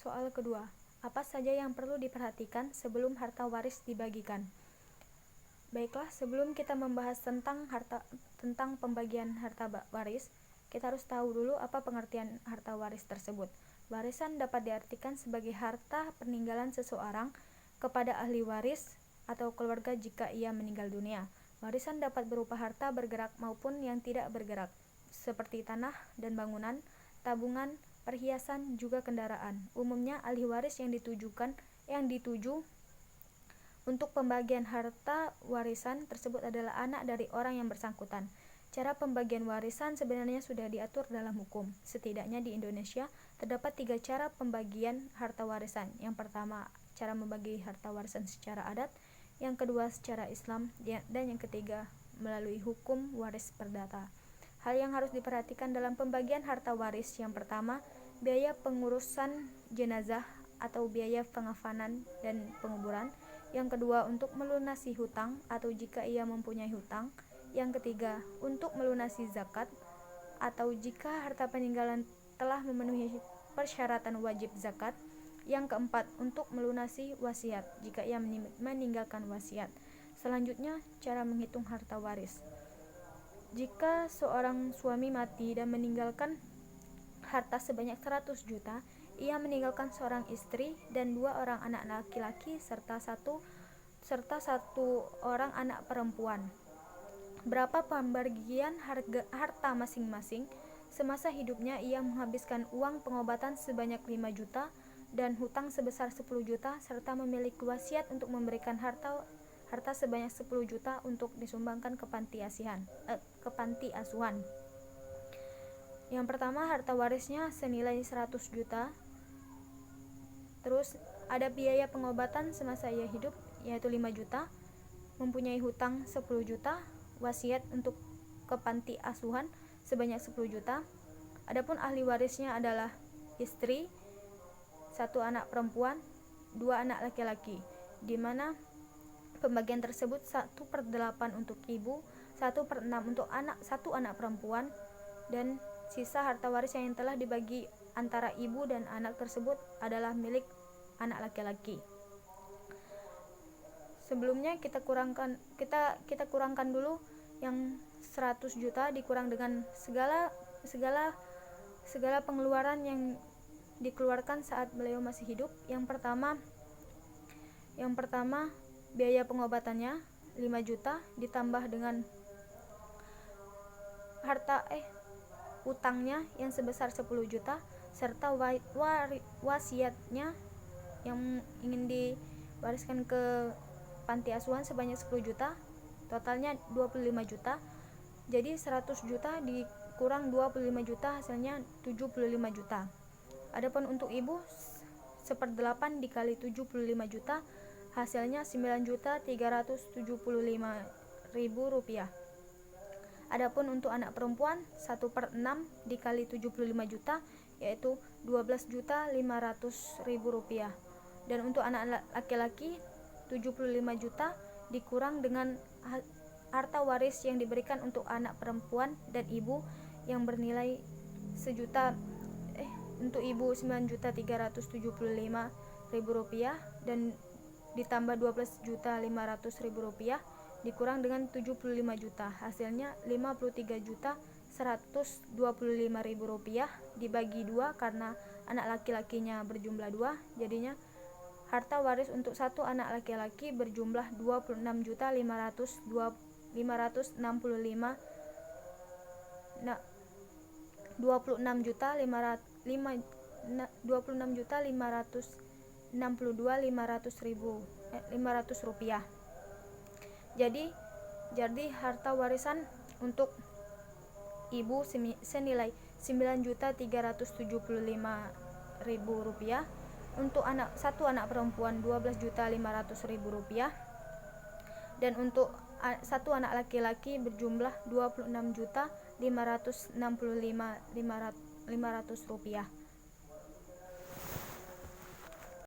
Soal kedua, apa saja yang perlu diperhatikan sebelum harta waris dibagikan? Baiklah, sebelum kita membahas tentang pembagian harta waris, kita harus tahu dulu apa pengertian harta waris tersebut. Warisan dapat diartikan sebagai harta peninggalan seseorang kepada ahli waris atau keluarga jika ia meninggal dunia. Warisan dapat berupa harta bergerak maupun yang tidak bergerak, seperti tanah dan bangunan, tabungan, perhiasan, juga kendaraan. Umumnya ahli waris yang dituju untuk pembagian harta warisan tersebut adalah anak dari orang yang bersangkutan. Cara pembagian warisan sebenarnya sudah diatur dalam hukum. Setidaknya di Indonesia terdapat 3 cara pembagian harta warisan. Yang pertama, cara membagi harta warisan secara adat. Yang kedua, secara Islam. Dan yang ketiga, melalui hukum waris perdata. Hal yang harus diperhatikan dalam pembagian harta waris: yang pertama, biaya pengurusan jenazah atau biaya pengafanan dan penguburan. Yang kedua, untuk melunasi hutang atau jika ia mempunyai hutang. Yang ketiga, untuk melunasi zakat atau jika harta peninggalan telah memenuhi persyaratan wajib zakat. Yang keempat, untuk melunasi wasiat jika ia meninggalkan wasiat. Selanjutnya, cara menghitung harta waris. Jika seorang suami mati dan meninggalkan harta sebanyak 100 juta, ia meninggalkan seorang istri dan 2 orang anak laki-laki serta satu orang anak perempuan. Berapa pembagian harta masing-masing? Semasa hidupnya ia menghabiskan uang pengobatan sebanyak 5 juta dan hutang sebesar 10 juta serta memiliki wasiat untuk memberikan harta sebanyak 10 juta untuk disumbangkan ke panti asuhan. Yang pertama, harta warisnya senilai 100 juta. Terus ada biaya pengobatan semasa ia hidup yaitu 5 juta, mempunyai hutang 10 juta, wasiat untuk ke panti asuhan sebanyak 10 juta. Adapun ahli warisnya adalah istri, 1 anak perempuan, 2 anak laki-laki, di mana pembagian tersebut 1/8 untuk ibu, 1/6 untuk 1 anak perempuan, dan sisa harta waris yang telah dibagi antara ibu dan anak tersebut adalah milik anak laki-laki. Sebelumnya kita kurangkan dulu yang 100 juta dikurang dengan segala pengeluaran yang dikeluarkan saat beliau masih hidup. Yang pertama biaya pengobatannya 5 juta ditambah dengan utangnya yang sebesar 10 juta serta wasiatnya yang ingin diwariskan ke panti asuhan sebanyak 10 juta, totalnya 25 juta. Jadi 100 juta dikurang 25 juta hasilnya 75 juta. Adapun untuk ibu 1/8 dikali 75 juta hasilnya 9.375.000 rupiah. Adapun untuk anak perempuan 1/6 dikali 75 juta yaitu 12.500.000 rupiah. Dan untuk anak laki-laki 75 juta dikurang dengan harta waris yang diberikan untuk anak perempuan dan ibu yang bernilai untuk ibu 9.375.000 rupiah dan ditambah 12.500.000 rupiah dikurang dengan 75 juta hasilnya 53.125.000 rupiah dibagi 2 karena anak laki-lakinya berjumlah 2, jadinya harta waris untuk 1 anak laki-laki berjumlah 26.562.500 rupiah. Jadi harta warisan untuk ibu senilai 9.375.000 rupiah, untuk 1 anak perempuan 12.500.000 rupiah, dan untuk 1 anak laki-laki berjumlah 26.565.500 rupiah.